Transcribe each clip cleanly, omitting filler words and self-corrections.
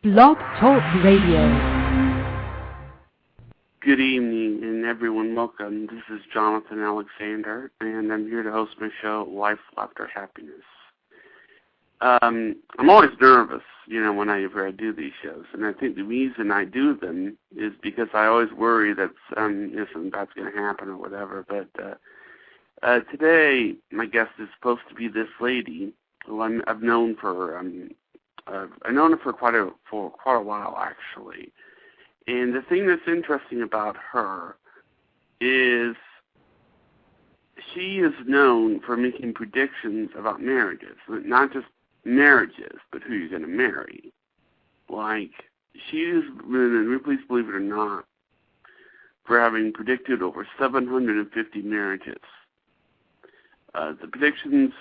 Blog Talk Radio. Good evening, and everyone, welcome. This is Jonathan Alexander, and I'm here to host my show, Life After Happiness. I'm always nervous, whenever I do these shows, and I think the reason I do them is because I always worry that something bad's going to happen or whatever. But today, my guest is supposed to be this lady who I've known for I've known her for quite a while, actually. And the thing that's interesting about her is she is known for making predictions about marriages, not just marriages, but who you're going to marry. Like, she is, in Ripley's Believe It or Not, for having predicted over 750 marriages. The predictions,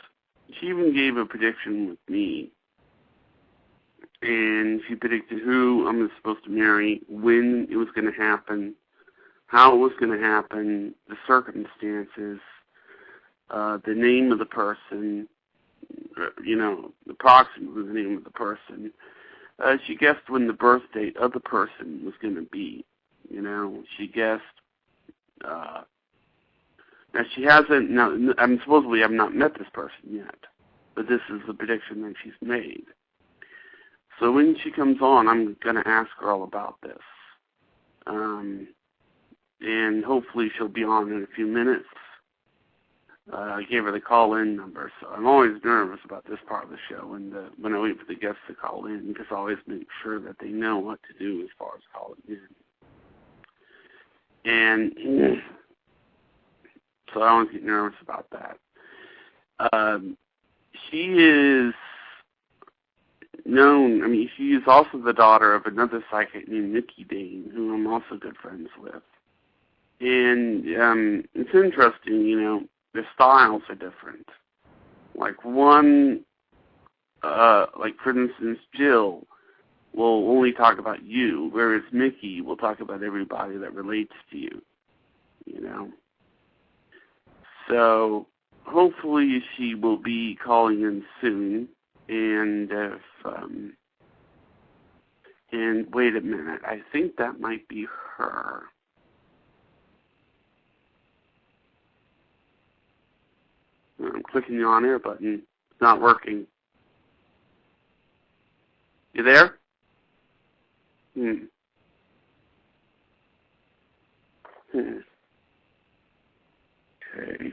she even gave a prediction with me. And she predicted who I'm supposed to marry, when it was going to happen, how it was going to happen, the circumstances, the name of the person, approximately the name of the person. She guessed when the birth date of the person was going to be. She guessed. Now she hasn't. Now, supposedly I've not met this person yet, but this is the prediction that she's made. So when she comes on, I'm going to ask her all about this. And hopefully she'll be on in a few minutes. I gave her the call-in number, so I'm always nervous about this part of the show. And when I wait for the guests to call in, because I always make sure that they know what to do as far as calling in. And so I always get nervous about that. She is known, she is also the daughter of another psychic named Nikki Dane, who I'm also good friends with. And it's interesting, their styles are different. Like one, for instance, Jill will only talk about you, whereas Mickey will talk about everybody that relates to you, So hopefully she will be calling in soon. And and wait a minute, I think that might be her. I'm clicking the on-air button. It's not working. You there? Okay.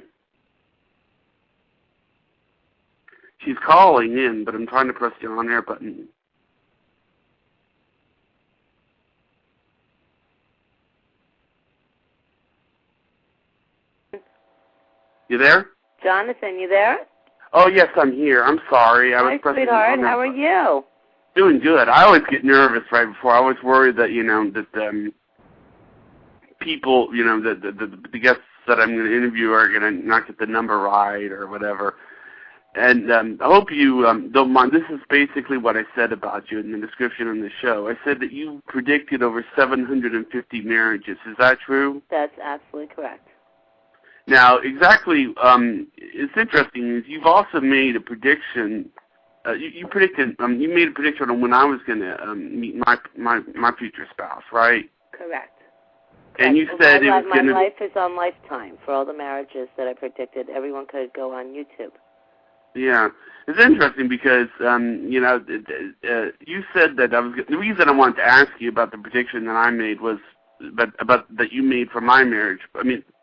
She's calling in, but I'm trying to press the on-air button. You there? Jonathan, you there? Oh, yes, I'm here. I'm sorry. Hi, sweetheart. How are you? Doing good. I always get nervous right before. I always worry that, that people, the guests that I'm going to interview are going to not get the number right or whatever. And I hope you don't mind. This is basically what I said about you in the description on the show. I said that you predicted over 750 marriages. Is that true? That's absolutely correct. Now, exactly, it's interesting is you've also made a prediction. You made a prediction on when I was going to meet my future spouse, right? Correct. And you said it was going to. My life is on Lifetime for all the marriages that I predicted. Everyone could go on YouTube. Yeah, it's interesting because you said that the reason I wanted to ask you about the prediction that I made was about that you made for my marriage.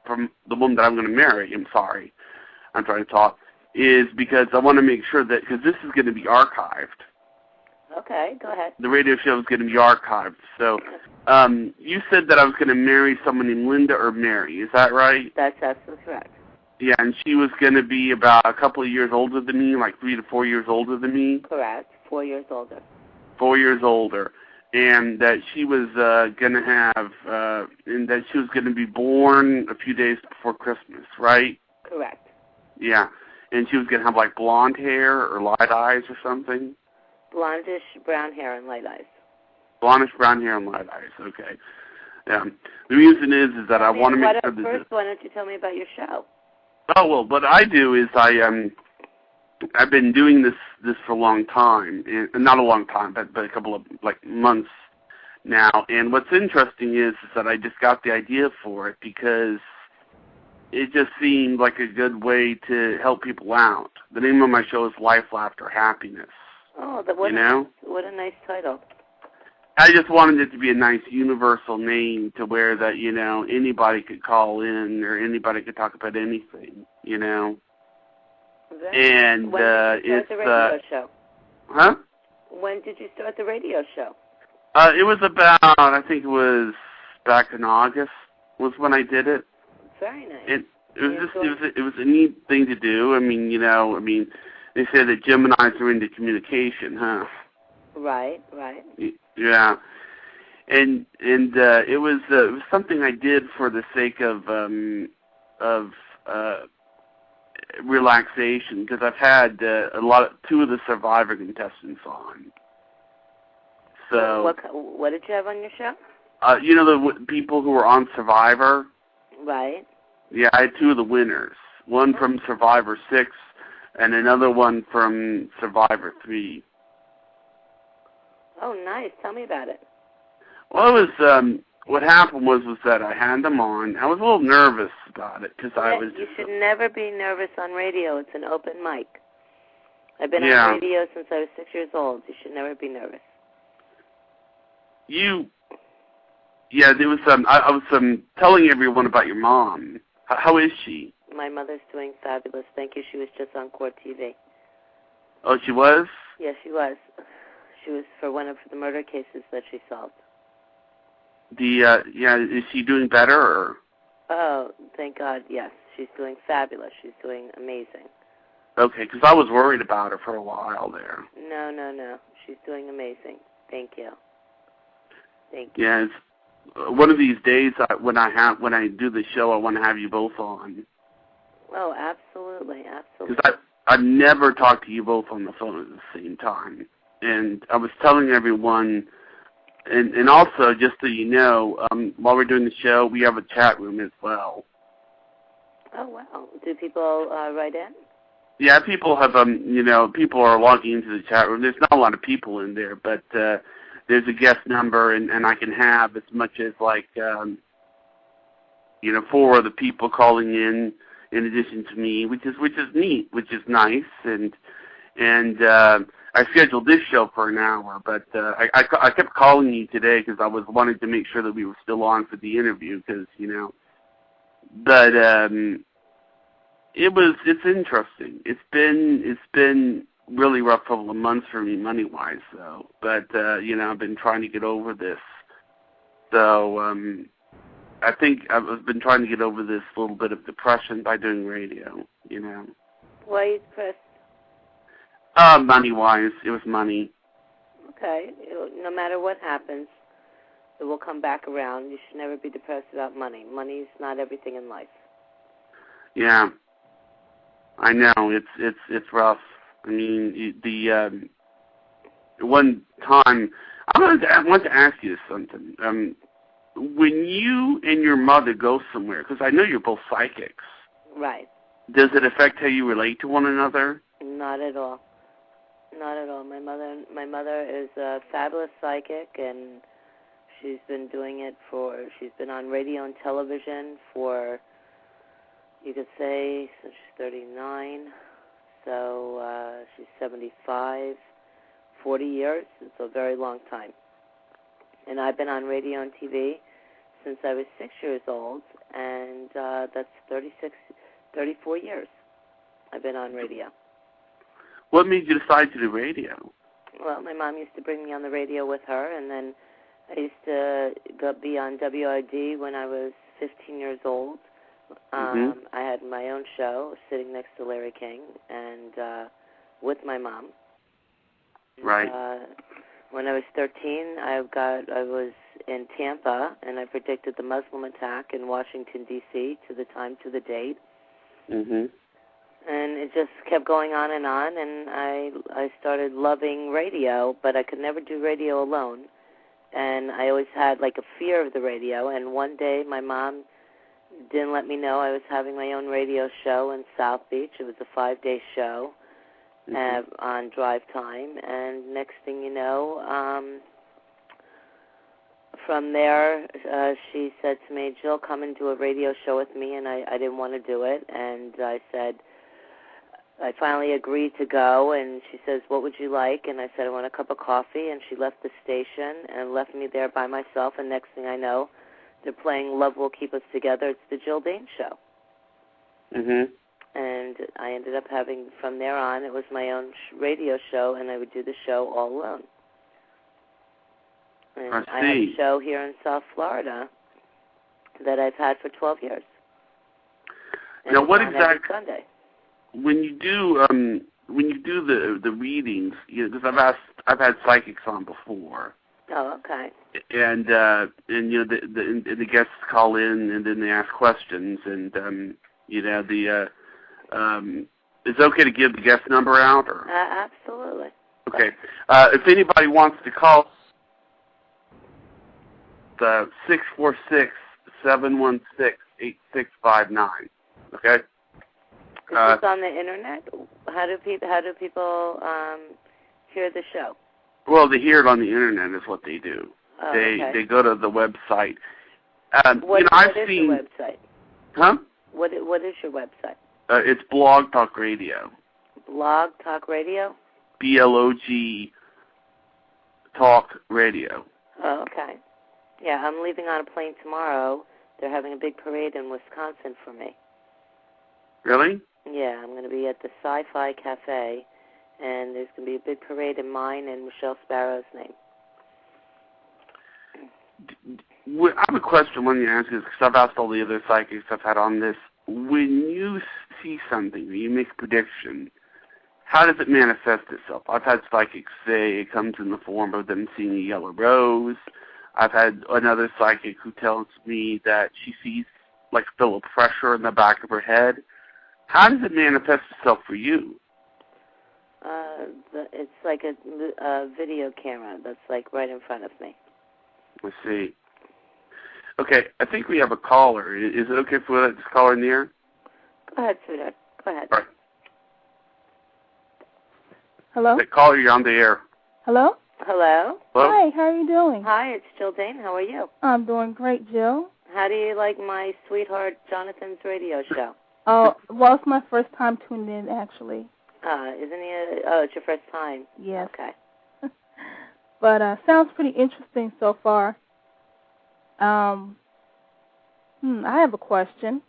From the woman that I'm going to marry. I'm trying to talk. Is because I want to make sure that because this is going to be archived. Okay, go ahead. The radio show is going to be archived. So you said that I was going to marry someone named Linda or Mary. Is that right? That's absolutely correct. Yeah, and she was going to be about a couple of years older than me, like 3 to 4 years older than me. Correct. 4 years older. 4 years older. And that she was going to have, and that she was going to be born a few days before Christmas, right? Correct. Yeah. And she was going to have, like, blonde hair or light eyes or something? Blondish brown hair and light eyes. Blondish brown hair and light eyes, okay. Yeah. The reason is that I want to make sure that... First, why don't you tell me about your show? Oh, well, what I do is I I've been doing this for a long time, and not a long time, but a couple of months now. And what's interesting is that I just got the idea for it because it just seemed like a good way to help people out. The name of my show is Life, Laughter, Happiness. Oh, what a nice title. I just wanted it to be a nice universal name to where that, anybody could call in or anybody could talk about anything, And when did you start the radio show? Huh? When did you start the radio show? It was about, I think it was back in August was when I did it. Very nice. It was a neat thing to do. I mean, they say that Geminis are into communication, huh? Right. Yeah, and it was something I did for the sake of relaxation because I've had two of the Survivor contestants on. So what did you have on your show? The people who were on Survivor. Right. Yeah, I had two of the winners. One from Survivor 6, and another one from Survivor 3. Oh, nice. Tell me about it. Well, it was what happened was that I had them on. I was a little nervous about it because I was. You should never be nervous on radio. It's an open mic. I've been on radio since I was 6 years old. You should never be nervous. There was I was telling everyone about your mom. How is she? My mother's doing fabulous. Thank you. She was just on Court TV. Oh, she was? Yes, she was. She was for one of the murder cases that she solved. Is she doing better? Or? Oh, thank God, yes. She's doing fabulous. She's doing amazing. Okay, because I was worried about her for a while there. No. She's doing amazing. Thank you. Thank you. Yes. One of these days, when I do the show, I want to have you both on. Oh, absolutely. Because I've never talked to you both on the phone at the same time. And I was telling everyone, and also, just so you know, while we're doing the show, we have a chat room as well. Oh, wow. Do people write in? Yeah, people have, people are logging into the chat room. There's not a lot of people in there, but there's a guest number, and I can have as much as, 4 other people calling in addition to me, which is neat, which is nice, and I scheduled this show for an hour, but I kept calling you today because I was wanting to make sure that we were still on for the interview because, but it's interesting. It's been really rough couple of months for me money-wise, though, but, I've been trying to get over this. So I think I've been trying to get over this little bit of depression by doing radio, Why are you depressed? Money-wise, it was money. Okay. No matter what happens, it will come back around. You should never be depressed about money. Money's not everything in life. Yeah, I know. It's rough. I mean, the one time I want to ask you something. When you and your mother go somewhere, because I know you're both psychics. Right. Does it affect how you relate to one another? Not at all. Not at all. My mother is a fabulous psychic, and she's been doing it she's been on radio and television for, you could say, since she's 39. So she's 75, 40 years. It's a very long time. And I've been on radio and TV since I was 6 years old, and that's 34 years I've been on radio. What made you decide to do radio? Well, my mom used to bring me on the radio with her, and then I used to be on WID when I was 15 years old. I had my own show, sitting next to Larry King, and with my mom. Right. When I was 13, I was in Tampa, and I predicted the Muslim attack in Washington, D.C. to the time, to the date. Mhm. And it just kept going on, and I started loving radio, but I could never do radio alone. And I always had like a fear of the radio, and one day my mom didn't let me know I was having my own radio show in South Beach. It was a 5-day show, on drive time. And next thing you know, from there, she said to me, Jill, come and do a radio show with me, and I didn't want to do it. And I said, I finally agreed to go, and she says, what would you like? And I said, I want a cup of coffee, and she left the station and left me there by myself, and next thing I know, they're playing Love Will Keep Us Together. It's the Jill Dane Show. And I ended up having, from there on, it was my own radio show, and I would do the show all alone. And I have a show here in South Florida that I've had for 12 years. And now, what exactly? Every Sunday. When you do the readings, because I've had psychics on before. Oh, okay. And the guests call in and then they ask questions, and it's okay to give the guest number out, or? Absolutely. Okay. If anybody wants to call, 646-716-8659. Okay. Is this on the internet? How do people hear the show? Well, they hear it on the internet is what they do. Oh, they go to the website. What is your website? Huh? What is your website? It's Blog Talk Radio. Blog Talk Radio? BLOG Talk Radio. Oh, okay. Yeah, I'm leaving on a plane tomorrow. They're having a big parade in Wisconsin for me. Really? Yeah, I'm going to be at the Sci-Fi Cafe, and there's going to be a big parade in mine and Michelle Sparrow's name. I have a question when you ask this, because I've asked all the other psychics I've had on this. When you see something, when you make a prediction, how does it manifest itself? I've had psychics say it comes in the form of them seeing a yellow rose. I've had another psychic who tells me that she sees like a feel of pressure in the back of her head. How does it manifest itself for you? It's like a video camera that's like right in front of me. Let's see. Okay, I think we have a caller. Is it okay if we let this caller in the air? Go ahead, sweetheart. Go ahead. All right. Hello? Hey, caller, you're on the air. Hello? Hello? Hello? Hi, how are you doing? Hi, it's Jill Dane. How are you? I'm doing great, Jill. How do you like my sweetheart Jonathan's radio show? Oh, well, it's my first time tuning in, actually. Isn't he? It's your first time. Yes. Okay. But sounds pretty interesting so far. I have a question.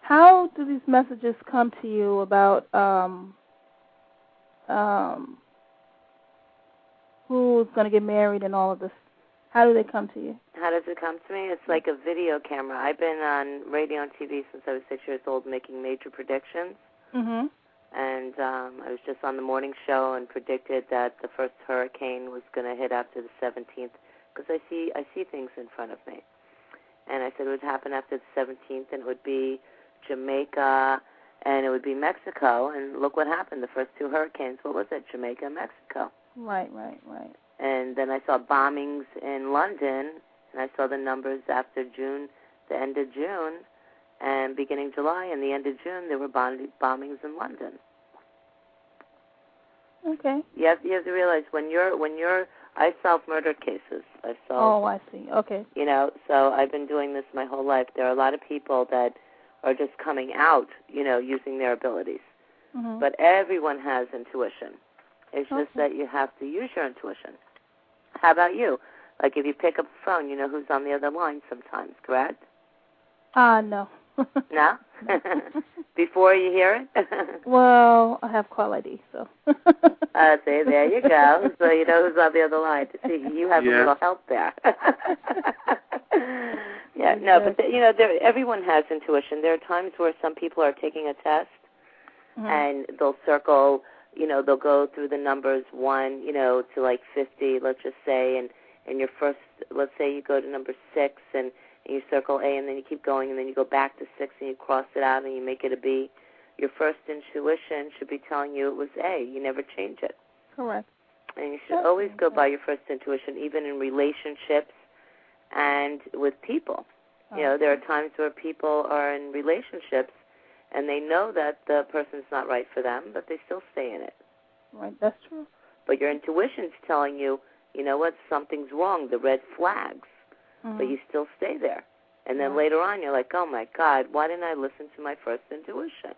How do these messages come to you about who's going to get married and all of this? How do they come to you? How does it come to me? It's like a video camera. I've been on radio and TV since I was 6 years old making major predictions. Mm-hmm. And I was just on the morning show and predicted that the first hurricane was going to hit after the 17th because I see things in front of me. And I said it would happen after the 17th, and it would be Jamaica, and it would be Mexico. And look what happened. The first two hurricanes, what was it? Jamaica and Mexico. Right. And then I saw bombings in London, and I saw the numbers after June, the end of June, and beginning July, and the end of June, there were bombings in London. Okay. You have to realize I solve murder cases. I see. Okay. So I've been doing this my whole life. There are a lot of people that are just coming out, using their abilities. Mm-hmm. But everyone has intuition. It's just that you have to use your intuition. How about you? Like if you pick up the phone, you know who's on the other line sometimes, correct? No. No? Before you hear it? Well, I have call ID, so. See, there you go. So you know who's on the other line. See, you have a little help there. But everyone has intuition. There are times where some people are taking a test, mm-hmm. and they'll circle, they'll go through the numbers 1, to like 50, let's just say, and your first, let's say you go to number 6, and you circle A, and then you keep going, and then you go back to 6, and you cross it out, and you make it a B. Your first intuition should be telling you it was A. You never change it. Correct. And you should always go by your first intuition, even in relationships and with people. There are times where people are in relationships, and they know that the person's not right for them, but they still stay in it. Right, that's true. But your intuition's telling you, you know what, something's wrong, the red flags. But you still stay there. And then later on you're like, oh, my God, why didn't I listen to my first intuition?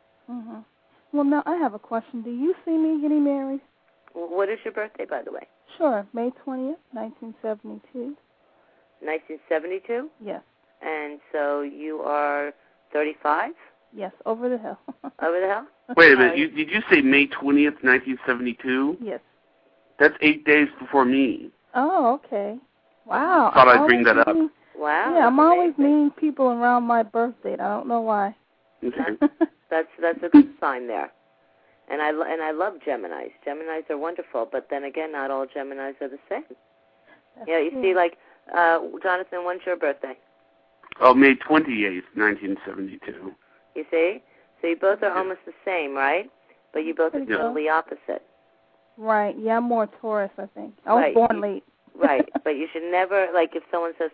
Well, now I have a question. Do you see me getting married? Well, what is your birthday, by the way? Sure, May 20th, 1972. 1972? Yes. And so you are 35? Yes, over the hill. Over the hill? Wait a minute. Did you say May 20th, 1972? Yes. That's 8 days before me. Oh, okay. Wow. Thought I'd bring that up. Wow. Yeah, I'm always meeting people around my birth date. I don't know why. Okay. That's a good sign there. And I love Geminis. Geminis are wonderful, but then again, not all Geminis are the same. You see, like, Jonathan, when's your birthday? Oh, May 28th, 1972. You see? So you both are almost the same, right? But you both are totally opposite. Right. Yeah, I'm more Taurus, I think. I was born late. Right. But you should never, like, if someone says,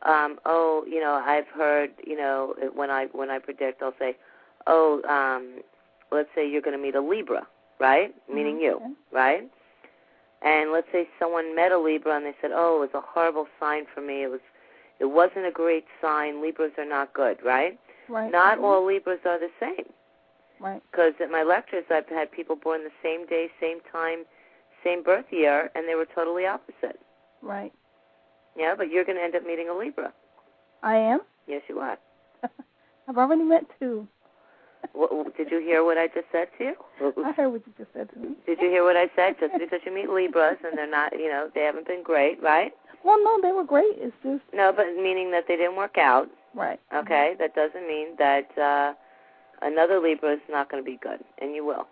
oh, you know, I've heard, you know, when I predict, I'll say, oh, let's say you're going to meet a Libra, right? Meaning you, right? And let's say someone met a Libra and they said, oh, it was a horrible sign for me. It wasn't a great sign. Libras are not good, right? Right. Not all Libras are the same. Right. Because at my lectures, I've had people born the same day, same time, same birth year, and they were totally opposite. Right. Yeah, but you're going to end up meeting a Libra. I am? Yes, you are. I've already met two. Did you hear what I just said to you? I heard what you just said to me. Did you hear what I said? Just because you meet Libras and they're not, you know, they haven't been great, right? Well, no, they were great. It's just... No, but meaning that they didn't work out. Right. Okay? That doesn't mean that another Libra is not going to be good, and you will.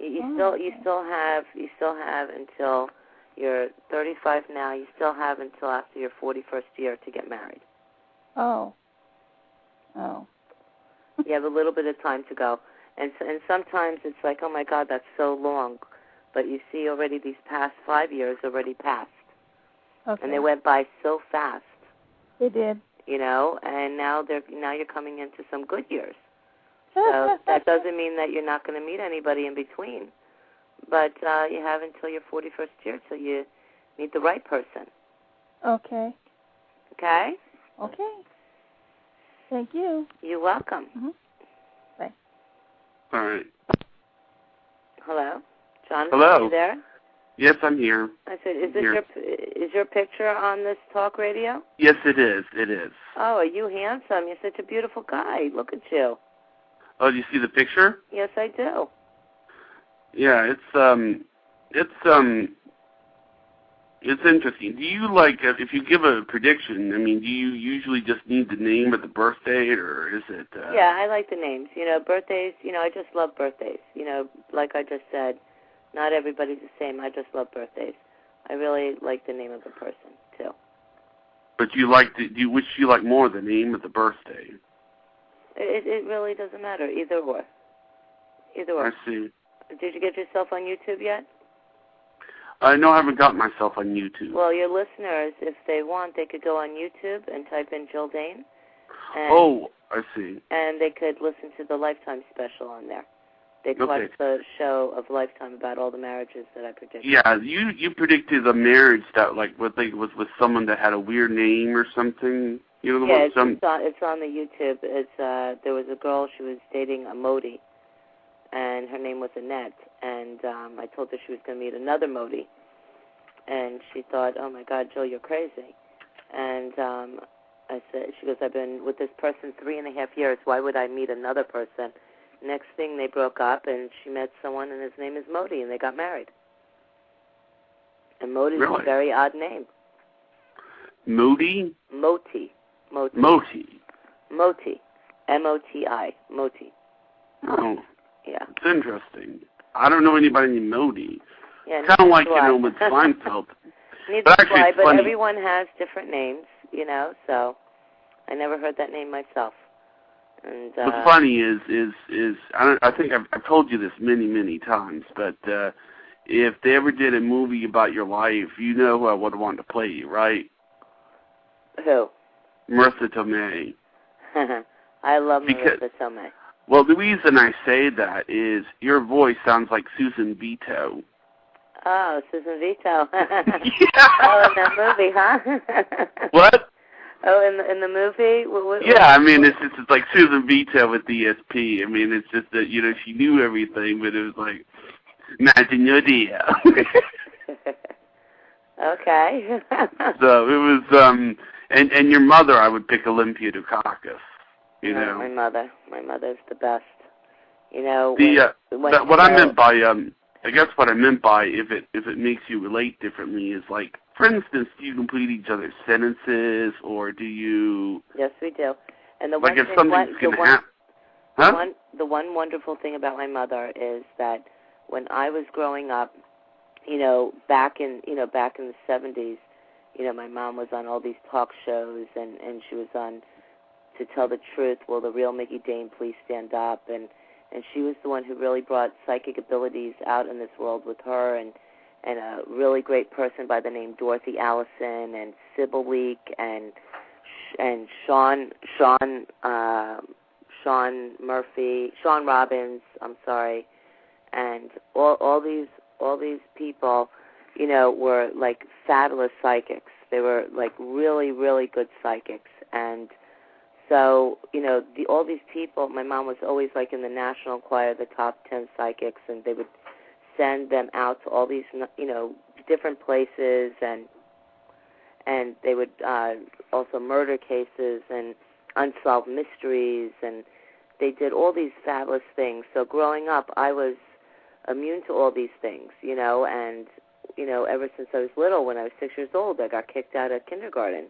You still have until you're 35 now. You still have until after your 41st year to get married. Oh. You have a little bit of time to go. And sometimes it's like, oh, my God, that's so long. But you see already these past 5 years already passed. Okay. And they went by so fast. They did. You know, and now you're coming into some good years. So that doesn't mean that you're not going to meet anybody in between. But you have until your 41st year till you meet the right person. Okay. Okay? Okay. Thank you. You're welcome. Bye. All right. Hello? Jonathan, Hello. are you there? Yes, I'm here. I said, is your picture on this talk radio? Yes, it is. It is. Oh, are you handsome? You're such a beautiful guy. Look at you. Oh, do you see the picture? Yes, I do. Yeah, it's interesting. Do you if you give a prediction? I mean, do you usually just need the name of the birth date, or is it? Yeah, I like the names. You know, birthdays. You know, I just love birthdays. You know, like I just said, not everybody's the same. I just love birthdays. I really like the name of the person too. But which you like more, the name of the birthday? It really doesn't matter. Either or. Either or. I see. Did you get yourself on YouTube yet? No, I haven't got myself on YouTube. Well, your listeners, if they want, they could go on YouTube and type in Jill Dahne. Oh, I see. And they could listen to the Lifetime special on there. They could watch the show of Lifetime about all the marriages that I predicted. Yeah, you predicted a marriage that was with someone that had a weird name or something. You know, it's on the YouTube. There was a girl, she was dating a Modi, and her name was Annette, and I told her she was going to meet another Modi, and she thought, oh my God, Jill, you're crazy. And I said, she goes, I've been with this person 3.5 years. Why would I meet another person? Next thing, they broke up, and she met someone, and his name is Modi, and they got married. And Modi's a very odd name. Modi? Moti. Moti. Moti. M-O-T-I. Moti. Oh. Yeah. It's interesting. I don't know anybody named Modi. Yeah, kind of like, with Seinfeld. Neither do I, but everyone has different names, you know, so I never heard that name myself. And what's funny is I think I've told you this many times, but if they ever did a movie about your life, you know who I would want to play you, right? Who? Marissa Tomei. I love Marissa Tomei. Well, the reason I say that is your voice sounds like Susan Vito. Oh, Susan Vito. Yeah. Oh, in that movie, huh? What? Oh, in the movie? Yeah, I mean, it's like Susan Vito with DSP. I mean, it's just that, you know, she knew everything, but it was like, imagine your deal. Okay. So it was, and your mother, I would pick Olympia Dukakis, you know. My mother's the best. You know, what I meant by, I guess what I meant by if it makes you relate differently is like, for instance, do you complete each other's sentences, or do you? Yes, we do. And the like one if thing, something's going to happen. Huh? The one wonderful thing about my mother is that when I was growing up, you know, back in the 70s, you know, my mom was on all these talk shows, and she was on To Tell the Truth, Will the Real Mickey Dane Please Stand Up, and she was the one who really brought psychic abilities out in this world with her, and a really great person by the name Dorothy Allison, and Sybil Leek, and Sean Murphy, Sean Robbins, I'm sorry, and all these people, you know, were like fabulous psychics. They were like really, really good psychics. And so, you know, all these people, my mom was always like in the National Choir, the top 10 psychics, and they would send them out to all these, you know, different places, and they would also murder cases and unsolved mysteries, and they did all these fabulous things. So growing up, I was immune to all these things, you know, and, you know, ever since I was little, when I was 6 years old, I got kicked out of kindergarten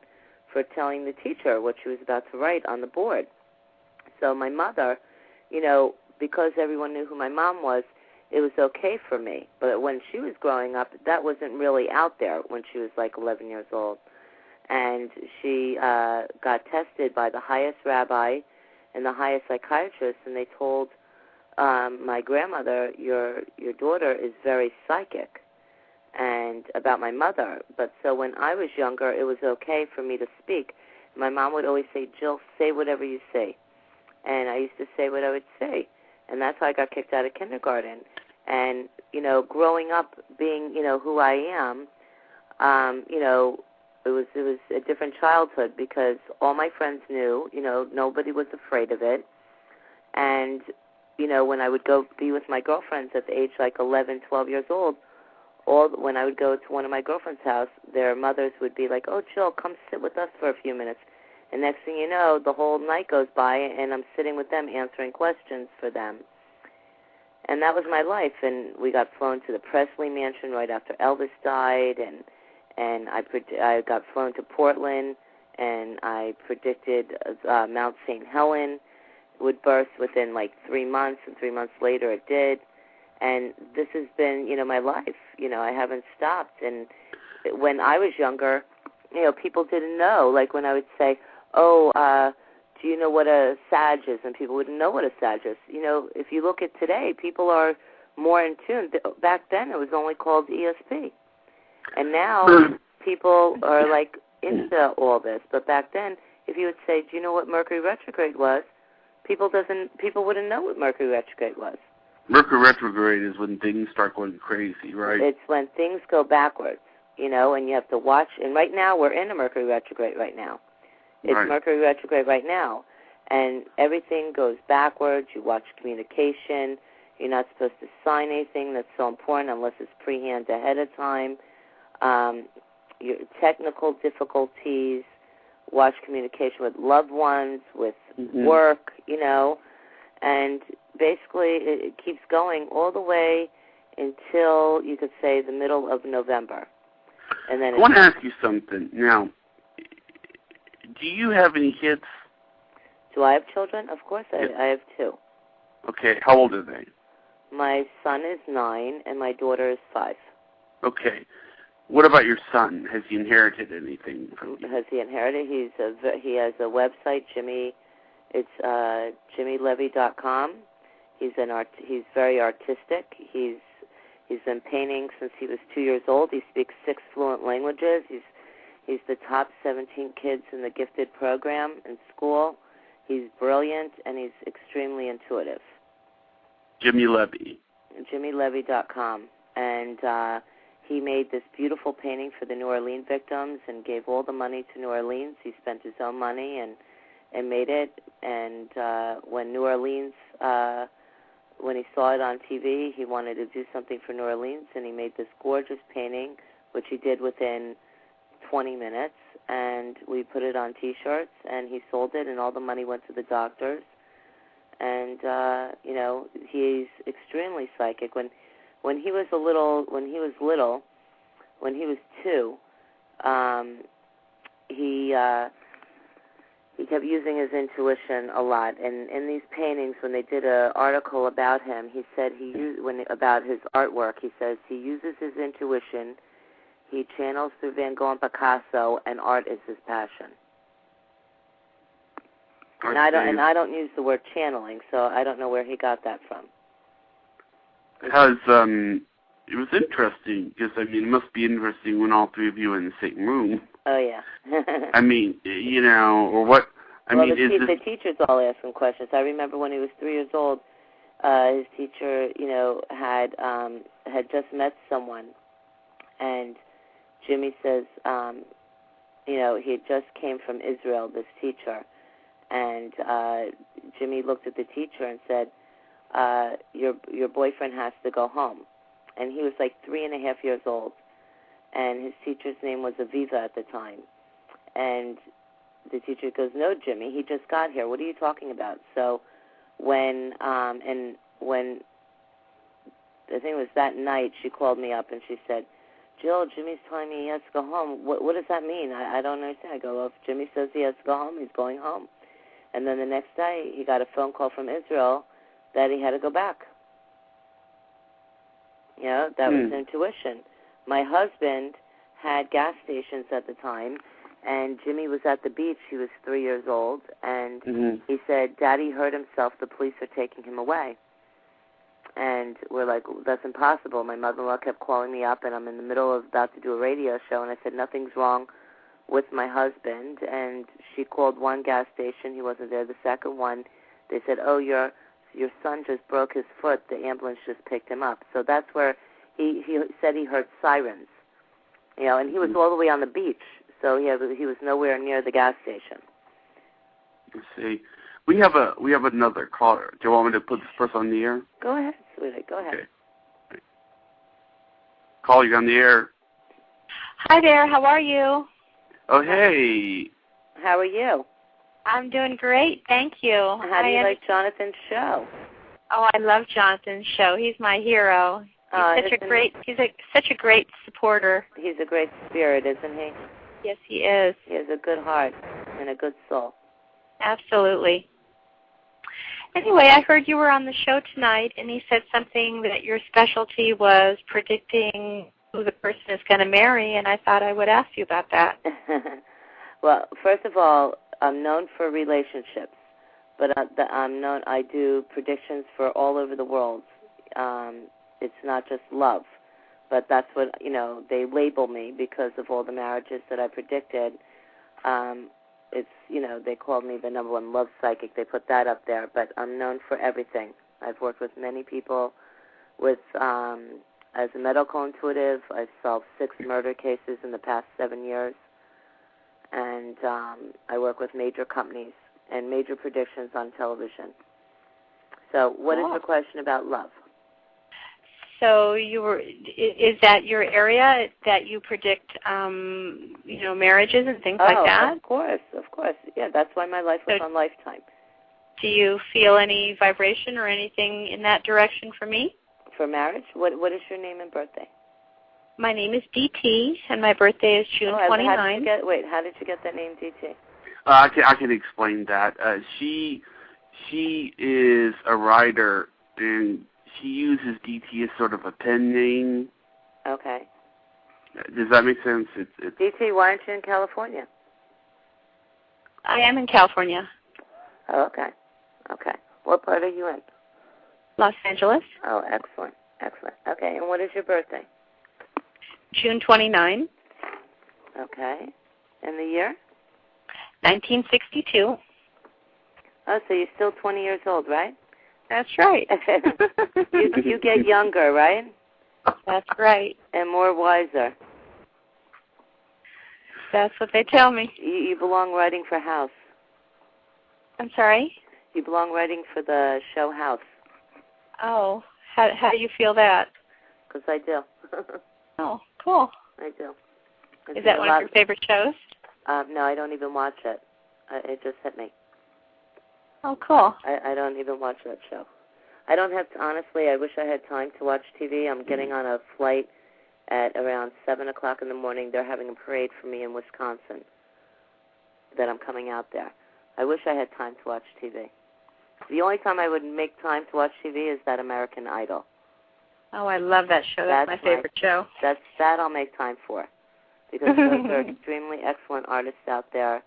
for telling the teacher what she was about to write on the board. So my mother, you know, because everyone knew who my mom was, it was okay for me. But when she was growing up, that wasn't really out there when she was like 11 years old. And she got tested by the highest rabbi and the highest psychiatrist, and they told my grandmother, your daughter is very psychic, and about my mother. But so when I was younger, it was okay for me to speak. My mom would always say, Jill, say whatever you say. And I used to say what I would say. And that's how I got kicked out of kindergarten. And, you know, growing up being, you know, who I am, you know, it was a different childhood because all my friends knew, you know, nobody was afraid of it. And, you know, when I would go be with my girlfriends at the age like 11, 12 years old, when I would go to one of my girlfriend's house, their mothers would be like, oh, Jill, come sit with us for a few minutes. And next thing you know, the whole night goes by, and I'm sitting with them answering questions for them. And that was my life. And we got flown to the Presley Mansion right after Elvis died, and I got flown to Portland, and I predicted Mount St. Helen would burst within like 3 months, and 3 months later it did. And this has been, you know, my life. You know, I haven't stopped. And when I was younger, you know, people didn't know. Like when I would say, oh, do you know what a Sag is? And people wouldn't know what a Sag is. You know, if you look at today, people are more in tune. Back then it was only called ESP. And now people are like into all this. But back then, if you would say, do you know what Mercury retrograde was? People wouldn't know what Mercury retrograde was. Mercury retrograde is when things start going crazy, right? It's when things go backwards, you know, and you have to watch. And right now, we're in a Mercury retrograde right now. It's right. Mercury retrograde right now. And everything goes backwards. You watch communication. You're not supposed to sign anything that's so important unless it's pre-hand ahead of time. Your technical difficulties. Watch communication with loved ones, with work, you know. And basically, it keeps going all the way until, you could say, the middle of November. And then I want to ask you something. Now, do you have any kids? Do I have children? Of course I have two. Okay. How old are they? My son is 9, and my daughter is 5. Okay. What about your son? Has he inherited anything from you? Has he inherited? He has a website, Jimmy. It's jimmylevy.com. He's very artistic. He's been painting since he was 2 years old. He speaks 6 fluent languages. He's the top 17 kids in the gifted program in school. He's brilliant, and he's extremely intuitive. Jimmy Levy. jimmylevy.com. And he made this beautiful painting for the New Orleans victims and gave all the money to New Orleans. He spent his own money and made it. And when New Orleans, when he saw it on TV, he wanted to do something for New Orleans, and he made this gorgeous painting, which he did within 20 minutes. And we put it on T-shirts, and he sold it, and all the money went to the doctors. And you know, he's extremely psychic. When he was little, when he was 2, he kept using his intuition a lot. And in these paintings, when they did an article about him, he said about his artwork, he says he uses his intuition. He channels through Van Gogh and Picasso, and art is his passion. And I don't use the word channeling, so I don't know where he got that from. Because it was interesting, because, I mean, it must be interesting when all three of you are in the same room. Oh, yeah. I mean, you know, or what, the teachers all ask him questions. I remember when he was 3 years old, his teacher, you know, had just met someone, and Jimmy says, you know, he had just came from Israel, this teacher, and Jimmy looked at the teacher and said, your boyfriend has to go home. And he was like 3.5 years old, and his teacher's name was Aviva at the time. And the teacher goes, no, Jimmy, he just got here. What are you talking about? So when I think it was that night, she called me up and she said, Jill, Jimmy's telling me he has to go home. What does that mean? I don't understand. I go, well, if Jimmy says he has to go home, he's going home. And then the next day, he got a phone call from Israel that he had to go back. You know, that was intuition. My husband had gas stations at the time, and Jimmy was at the beach. He was 3 years old, and he said, Daddy hurt himself. The police are taking him away. And we're like, that's impossible. My mother-in-law kept calling me up, and I'm in the middle of about to do a radio show, and I said, nothing's wrong with my husband. And she called one gas station. He wasn't there. The second one, they said, oh, your son just broke his foot. The ambulance just picked him up. So that's where he said he heard sirens, you know, and he was all the way on the beach, so he was nowhere near the gas station. Let's see. We have another caller. Do you want me to put this person on the air? Go ahead, sweetie. Go ahead. Okay. Call you on the air. Hi there. How are you? Oh, hey. How are you? I'm doing great. Thank you. How do you like Jonathan's show? Oh, I love Jonathan's show. He's my hero. He's such a great supporter. He's a great spirit, isn't he? Yes, he is. He has a good heart and a good soul. Absolutely. Anyway, I heard you were on the show tonight, and he said something that your specialty was predicting who the person is going to marry, and I thought I would ask you about that. Well, first of all, I'm known for relationships, but I do predictions for all over the world. It's not just love, but that's what, you know, they label me because of all the marriages that I predicted. It's, you know, they called me the #1 love psychic. They put that up there, but I'm known for everything. I've worked with many people with, as a medical intuitive. I've solved 6 murder cases in the past 7 years, and I work with major companies and major predictions on television. So what is your question about love? So is that your area that you predict, you know, marriages and things like that? Of course. Yeah, that's why my life was on Lifetime. Do you feel any vibration or anything in that direction for me? For marriage? What is your name and birthday? My name is DT, and my birthday is June 29. How did you get that name, DT? I can explain that. She is a writer, and she uses DT as sort of a pen name. Okay. Does that make sense? It's DT, why aren't you in California? I am in California. Oh, okay. What part are you in? Los Angeles. Oh, excellent. Okay, and what is your birthday? June 29. Okay. And the year? 1962. Oh, so you're still 20 years old, right? That's right. You get younger, right? That's right. And more wiser. That's what they tell me. You belong writing for House. I'm sorry? You belong writing for the show House. Oh, how do you feel that? Because I do. Oh, cool. I do. Is that one of your favorite shows? No, I don't even watch it. It just hit me. Oh, cool. I don't even watch that show. I don't have to, honestly, I wish I had time to watch TV. I'm getting on a flight at around 7 o'clock in the morning. They're having a parade for me in Wisconsin that I'm coming out there. I wish I had time to watch TV. The only time I would make time to watch TV is that American Idol. Oh, I love that show. That's my favorite show. That I'll make time for, because those are extremely excellent artists out there.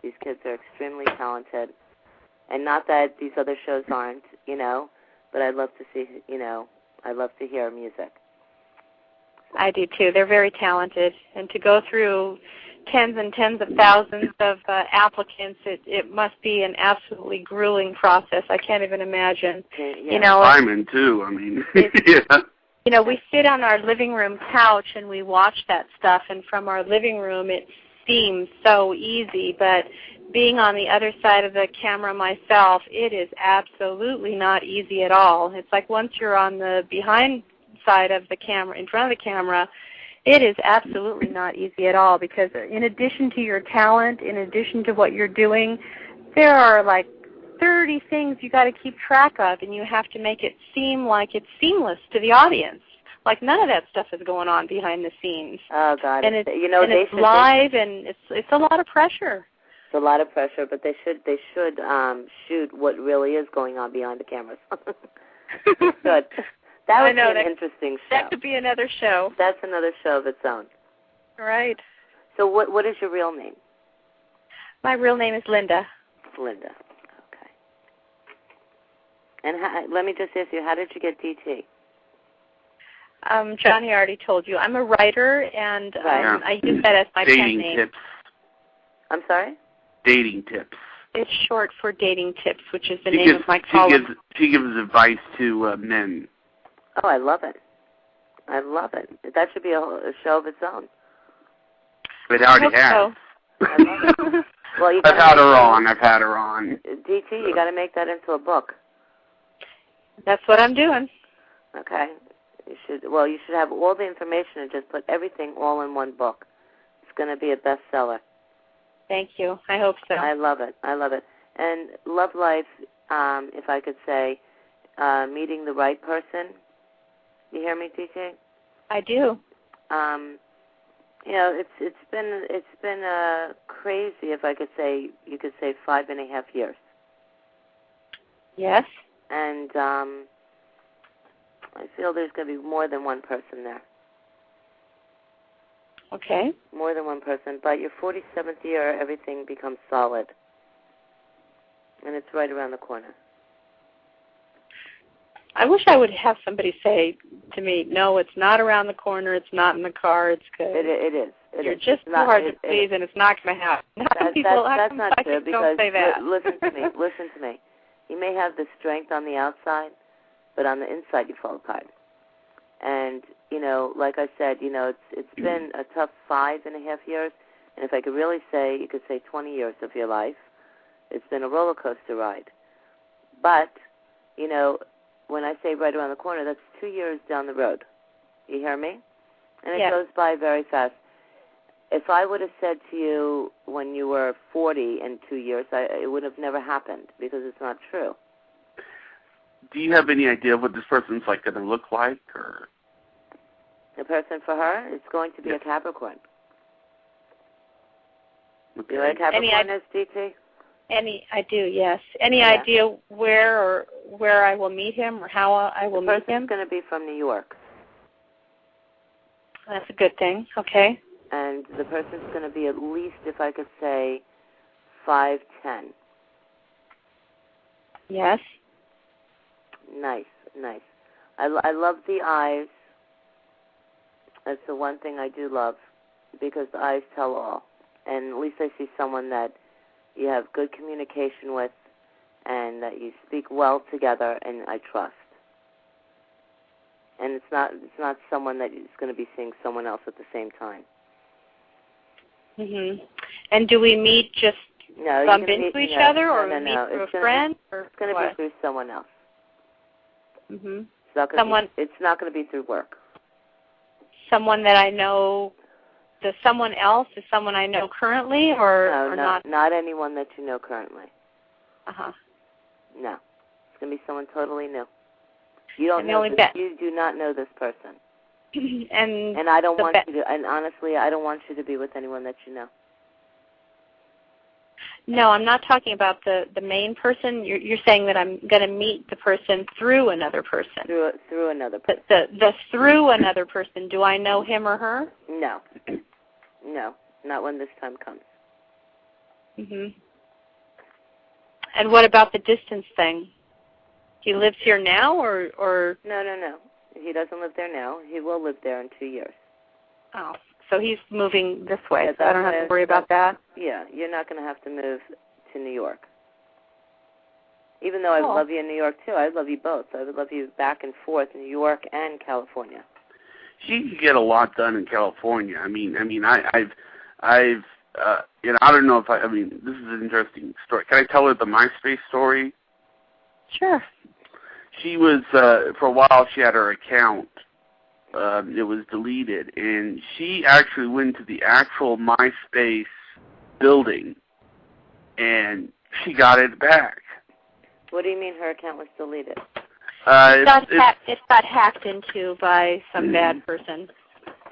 These kids are extremely talented. And not that these other shows aren't, but I love to see, I love to hear music. I do too. They're very talented. And to go through tens and tens of thousands of applicants, it must be an absolutely grueling process. I can't even imagine. Yeah. Simon, too, I mean, yeah. We sit on our living room couch and we watch that stuff, and from our living room it seems so easy, but being on the other side of the camera myself, it is absolutely not easy at all. It's like once you're on the behind side of the camera, in front of the camera, it is absolutely not easy at all, because in addition to your talent, in addition to what you're doing, there are like 30 things you got to keep track of, and you have to make it seem like it's seamless to the audience. Like none of that stuff is going on behind the scenes. Oh God! And it's live, and it's a lot of pressure. It's a lot of pressure, but they should shoot what really is going on behind the cameras. Good. That would be an interesting show. That could be another show. That's another show of its own. Right. So what is your real name? My real name is Linda. Linda. Okay. And let me just ask you, how did you get DT? Johnny already told you. I'm a writer, and I use that as my dating pen name. Tips. I'm sorry? Dating tips. It's short for Dating Tips, which is the name of my column. She gives advice to men. Oh, I love it. I love it. That should be a show of its own. It already has. So. I love it. Well, I've had her on. DT, you got to make that into a book. That's what I'm doing. Okay. You should have all the information and just put everything all in one book. It's going to be a bestseller. Thank you. I hope so. I love it. I love it. And love life, if I could say, meeting the right person. You hear me, DJ? I do. It's been crazy. If I could say, you could say 5.5 years. Yes. And I feel there's going to be more than one person there. Okay. More than one person. By your 47th year, everything becomes solid. And it's right around the corner. I wish I would have somebody say to me, no, it's not around the corner, it's not in the car, it's good. It is. You're just too hard to please, and it's not going to happen. That's not true, because don't say that. Listen to me. You may have the strength on the outside, but on the inside you fall apart. And, like I said, it's been a tough 5.5 years, and if I could really say, you could say 20 years of your life. It's been a roller coaster ride. But, when I say right around the corner, that's 2 years down the road. You hear me? And it goes by very fast. If I would have said to you when you were 40 in 2 years, it would have never happened, because it's not true. Do you have any idea what this person's going to look like? Or The person for her is going to be a Capricorn. Okay. You know what a Capricorn is, DT? I do, yes. Any idea where I will meet him or how I will meet him? The person's going to be from New York. That's a good thing. Okay. And the person's going to be at least, if I could say, 5'10". Yes. Nice. I love the eyes. That's the one thing I do love, because the eyes tell all. And at least I see someone that you have good communication with and that you speak well together, and I trust. and it's not someone that is going to be seeing someone else at the same time. And do we meet just bump into each other, or no, meet through a friend? It's going to be through someone else. It's not going to be through work. Someone that I know. Does someone else? Is someone I know currently, or not? Not anyone that you know currently. No, it's going to be someone totally new. You don't know. You do not know this person. And I don't want you to. And honestly, I don't want you to be with anyone that you know. No, I'm not talking about the main person. You're saying that I'm going to meet the person through another person. Through another person. The through another person. Do I know him or her? No. No, not when this time comes. And what about the distance thing? He lives here now, or? No. He doesn't live there now. He will live there in 2 years. Oh, so he's moving this way, so I don't have to worry about that? Yeah, you're not going to have to move to New York. Even though I would love you in New York, too. I would love you both. I would love you back and forth, New York and California. She can get a lot done in California. I don't know if this is an interesting story. Can I tell her the MySpace story? Sure. She was, for a while, she had her account. It was deleted, and she actually went to the actual MySpace building, and she got it back. What do you mean her account was deleted? It got hacked into by some bad person.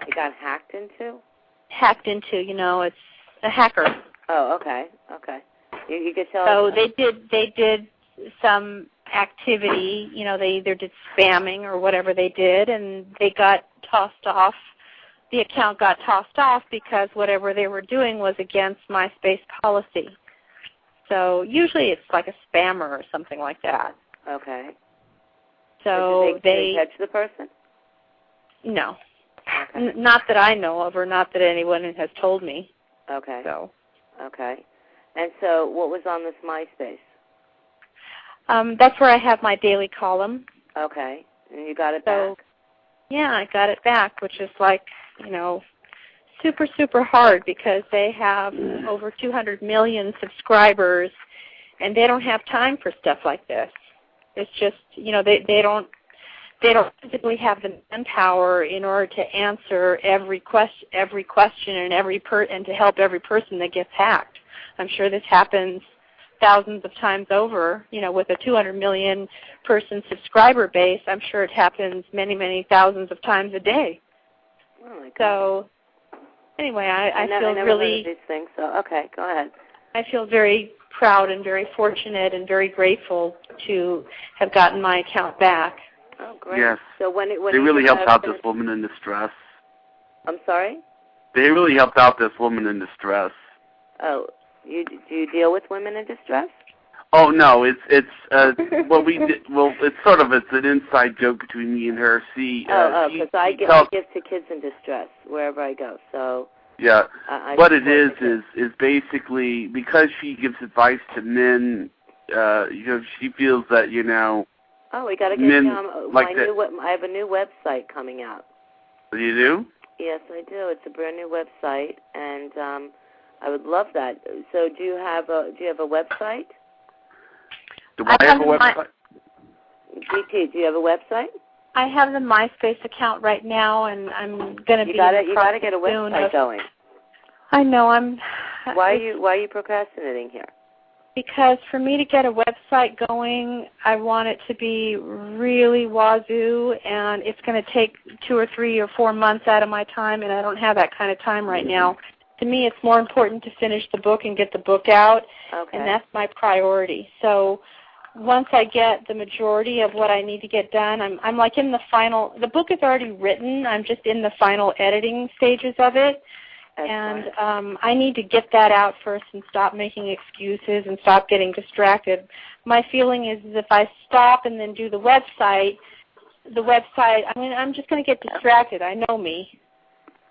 It got hacked into? Hacked into, it's a hacker. Oh, okay. You could tell. So they did some activity, they either did spamming or whatever they did, and they got tossed off. The account got tossed off because whatever they were doing was against MySpace policy. So usually it's like a spammer or something like that. Okay. So did they catch the person? No. Okay. Not that I know of, or not that anyone has told me. Okay. So. Okay. And so what was on this MySpace? That's where I have my daily column. Okay. And you got it back? Yeah, I got it back, which is like, super, super hard because they have over 200 million subscribers, and they don't have time for stuff like this. It's just, they don't physically have the manpower in order to answer every question and and to help every person that gets hacked. I'm sure this happens thousands of times over. With a 200 million person subscriber base, I'm sure it happens many, many thousands of times a day. Oh my God. So anyway, I feel never really. Heard of these things. So okay, go ahead. I feel very proud and very fortunate and very grateful to have gotten my account back. Oh, great. Yes. So when they really helped out this woman in distress. I'm sorry? They really helped out this woman in distress. Oh, do you deal with women in distress? Oh no, it's what we did. Well, it's an inside joke between me and her. Because I give to kids in distress wherever I go. So. Yeah, what it is basically because she gives advice to men. She feels that Oh, we got to get men I have a new website coming out. You do? Yes, I do. It's a brand new website, and I would love that. So, do you have a website? Do I have a website? DT, do you have a website? I have the MySpace account right now, and I'm going to be. You got to get a website going. I know. Why are you procrastinating here? Because for me to get a website going, I want it to be really wazoo, and it's going to take 2 or 3 or 4 months out of my time, and I don't have that kind of time right now. To me, it's more important to finish the book and get the book out, and that's my priority. So once I get the majority of what I need to get done, I'm like in the final. The book is already written. I'm just in the final editing stages of it. And I need to get that out first and stop making excuses and stop getting distracted. My feeling is if I stop and then do the website, I'm just going to get distracted. I know me.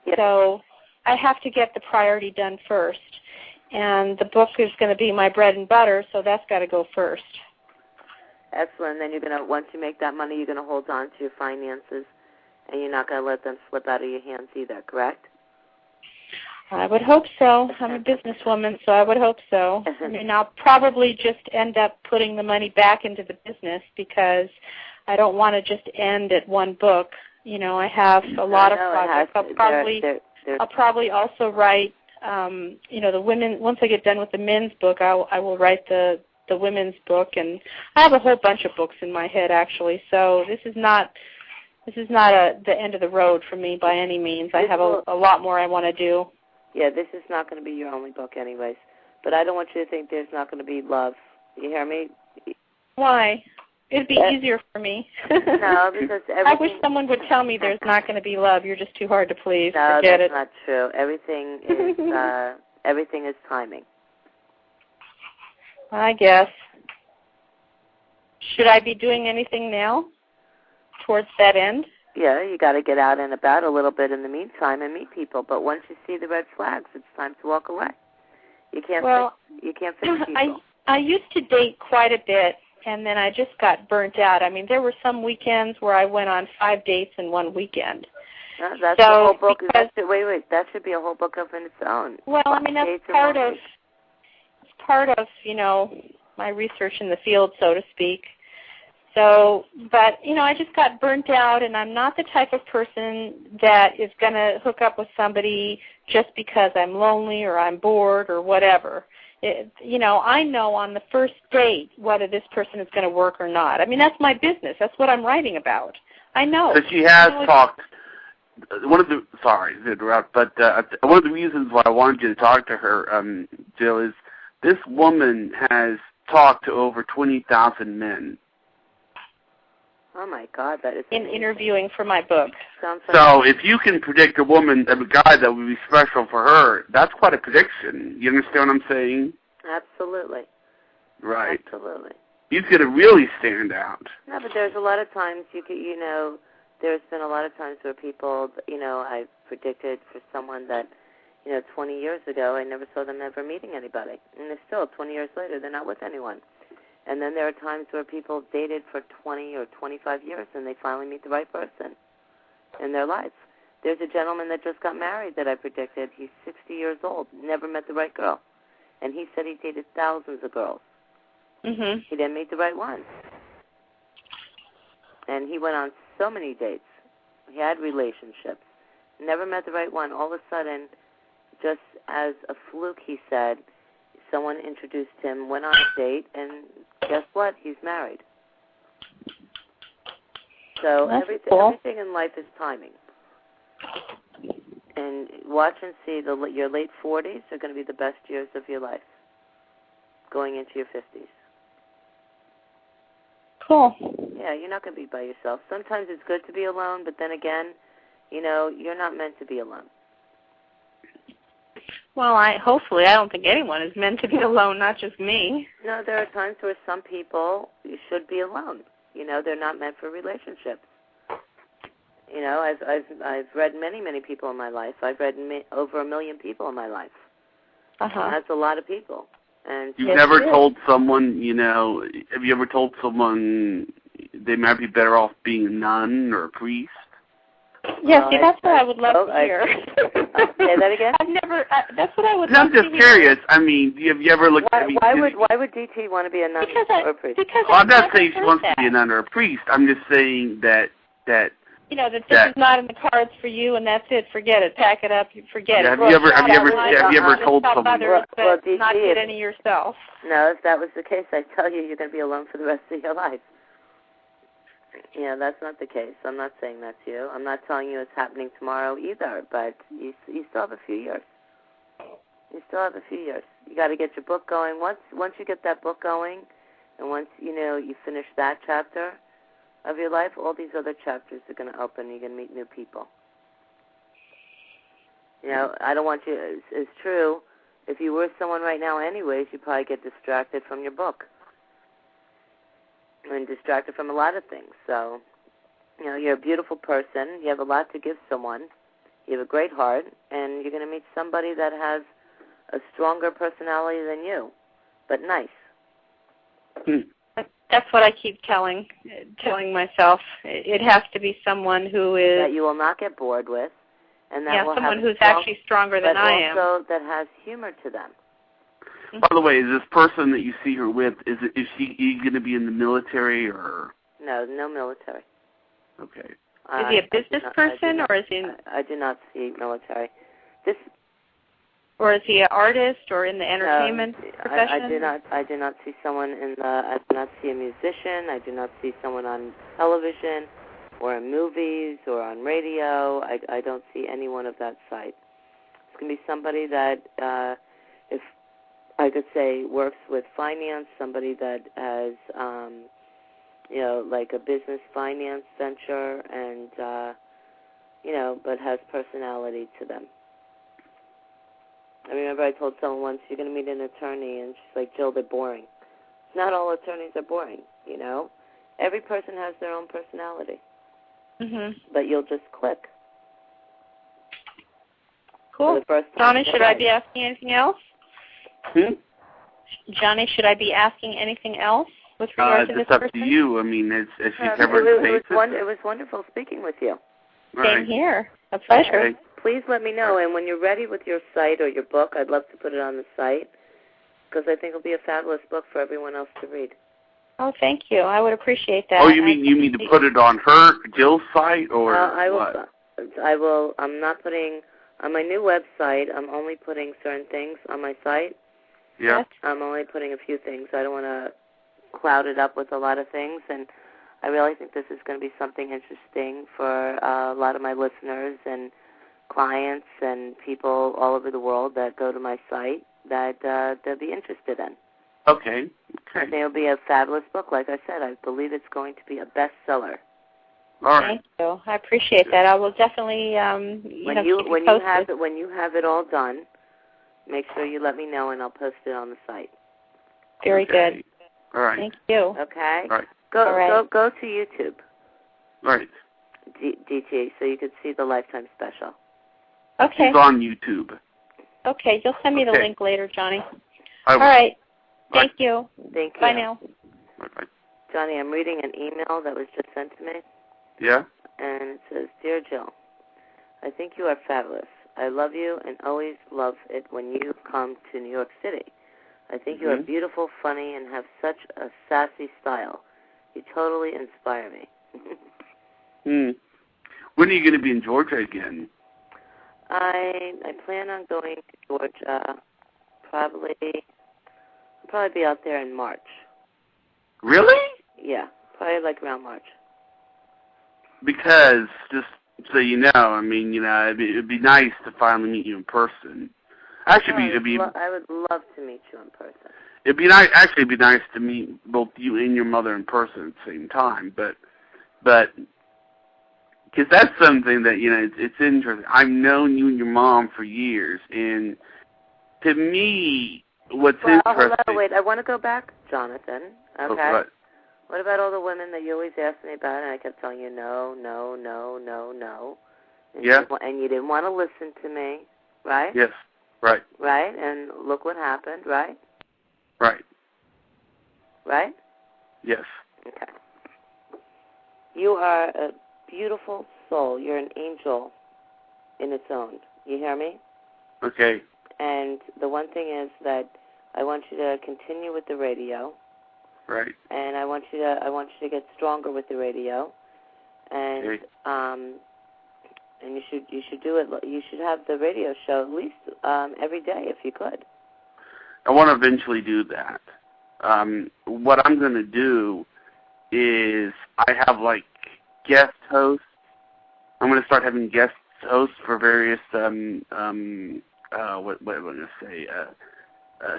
Yes. So I have to get the priority done first. And the book is going to be my bread and butter, so that's got to go first. Excellent. Then once you make that money, you're going to hold on to your finances And you're not going to let them slip out of your hands either, correct? I would hope so. I'm a businesswoman, so I would hope so. I mean, I'll probably just end up putting the money back into the business because I don't want to just end at one book. You know, I have a lot of projects. I'll probably also write, you know, the women. Once I get done with the men's book, I will write the women's book, and I have a whole bunch of books in my head actually. So this is not the end of the road for me by any means. I have a lot more I want to do. Yeah, this is not going to be your only book anyways. But I don't want you to think there's not going to be love. You hear me? Why? It'd be easier for me. No, because I wish someone would tell me there's not going to be love. You're just too hard to please. No, Forget that's it. not true. Everything is everything is timing. I guess. Should I be doing anything now towards that end? Yeah, you got to get out and about a little bit in the meantime and meet people. But once you see the red flags, it's time to walk away. You can't. You can't fix people. I used to date quite a bit, and then I just got burnt out. I mean, there were some weekends where I went on 5 dates in one weekend. No, that's a whole book. Wait. That should be a whole book of in its own. Well, I mean, that's part of you know, my research in the field, so to speak. So, but, you know, I just got burnt out, and I'm not the type of person that is going to hook up with somebody just because I'm lonely or I'm bored or whatever. You know, I know on the first date whether this person is going to work or not. I mean, that's my business. That's what I'm writing about. I know. So she has talked. Sorry to interrupt, but one of the reasons why I wanted you to talk to her, Jill, is this woman has talked to over 20,000 men. Oh my God, that is in interviewing for my book. So if you can predict a guy that would be special for her, that's quite a prediction. You understand what I'm saying? Absolutely. Right. Absolutely. He's going to really stand out. No, but there's a lot of times there's been a lot of times where people, I've predicted for someone that, 20 years ago, I never saw them ever meeting anybody. And they're still, 20 years later, they're not with anyone. And then there are times where people dated for 20 or 25 years and they finally meet the right person in their lives. There's a gentleman that just got married that I predicted. He's 60 years old, never met the right girl. And he said he dated thousands of girls. Mm-hmm. He didn't meet the right one. And he went on so many dates. He had relationships. Never met the right one. All of a sudden, just as a fluke, he said, someone introduced him, went on a date, and guess what? He's married. So everything in life is timing. And watch and see, your late 40s are going to be the best years of your life, going into your 50s. Cool. Yeah, you're not going to be by yourself. Sometimes it's good to be alone, but then again, you're not meant to be alone. Well, hopefully I don't think anyone is meant to be alone, not just me. No, there are times where some people should be alone. They're not meant for relationships. I've read many people in my life. I've read over 1 million people in my life. Uh-huh. That's a lot of people. And you've never told someone, have you ever told someone they might be better off being a nun or a priest? Yes, that's what I would love to hear. Say that again? I've never. That's what I would love to hear. I'm just curious. I mean, have you ever looked at me? Why would DT want to be a nun or a priest? I'm not saying she wants to be a nun or a priest. I'm just saying that that this is not in the cards for you, and that's it. Forget it. Pack it up. Forget it. Have you ever told someone? But not get any yourself. No, if that was the case, I tell you, you're going to be alone for the rest of your life. That's not the case. I'm not saying that's you. I'm not telling you it's happening tomorrow either, but you still have a few years. You still have a few years. You got to get your book going. Once you get that book going, and once you finish that chapter of your life, all these other chapters are going to open. You're going to meet new people. I don't want you. It's true. If you were someone right now, anyways, you'd probably get distracted from your book. And distracted from a lot of things. So, you're a beautiful person. You have a lot to give someone. You have a great heart. And you're going to meet somebody that has a stronger personality than you, but nice. That's what I keep telling myself. It has to be someone who is that you will not get bored with, and that will someone have who's actually stronger than I am. But also that has humor to them. By the way, is this person that you see her with, is she going to be in the military or? No military. Okay. Is he a business person, or is he? I do not see military. Or is he an artist, or in the entertainment profession? I do not see someone in the. I do not see a musician. I do not see someone on television, or in movies, or on radio. I don't see anyone of that site. It's going to be somebody that, if I could say, works with finance. Somebody that has, like a business finance venture, and but has personality to them. I remember I told someone once, you're going to meet an attorney, and she's like, Jill, they're boring. Not all attorneys are boring, Every person has their own personality. Mm-hmm. But you'll just click. Cool. Johnny, should I be asking anything else? Johnny, should I be asking anything else with regard to this person? It's up to you. I mean, as she covered it was wonderful speaking with you. Same here. A pleasure. Okay. Please let me know, and when you're ready with your site or your book, I'd love to put it on the site, because I think it'll be a fabulous book for everyone else to read. Oh, thank you. I would appreciate that. Oh, you mean to put it on Jill's site, or what? I will. I'm not putting on my new website. I'm only putting certain things on my site. Yeah. I'm only putting a few things. I don't want to cloud it up with a lot of things, and I really think this is going to be something interesting for a lot of my listeners and clients and people all over the world that go to my site that they'll be interested in. Okay. I think it'll be a fabulous book. Like I said, I believe it's going to be a bestseller. All right. Thank you. I appreciate that. I will definitely, when you have it all done, make sure you let me know, and I'll post it on the site. Very good. All right. Thank you. Okay. All right. Go to YouTube. All right. DT, so you can see the Lifetime special. Okay. It's on YouTube. Okay. You'll send me the link later, Johnny. I will. All right. Thank you. Thank you. Bye now. Bye-bye. Johnny, I'm reading an email that was just sent to me. Yeah? And it says, Dear Jill, I think you are fabulous. I love you and always love it when you come to New York City. I think you are beautiful, funny, and have such a sassy style. You totally inspire me. When are you going to be in Georgia again? I plan on going to Georgia probably be out there in March. Really? Yeah, probably like around March. Because, just so you know, I mean, it'd be nice to finally meet you in person. Actually, I would love to meet you in person. It'd be nice. Actually, it'd be nice to meet both you and your mother in person at the same time. But because that's something that it's interesting. I've known you and your mom for years, and to me, what's interesting. Hello, wait. I want to go back, Jonathan. Okay. What? What about all the women that you always ask me about, and I kept telling you no, no, no, no, no. And you didn't want to listen to me, right? Yes. Right. Right, and look what happened, right? Right. Right? Yes. Okay. You are a beautiful soul. You're an angel in its own. You hear me? Okay. And the one thing is that I want you to continue with the radio. Right. And I want you to get stronger with the radio. And okay. And you should do it. You should have the radio show at least every day if you could. I want to eventually do that. What I'm going to do is I have like guest hosts. I'm going to start having guest hosts for various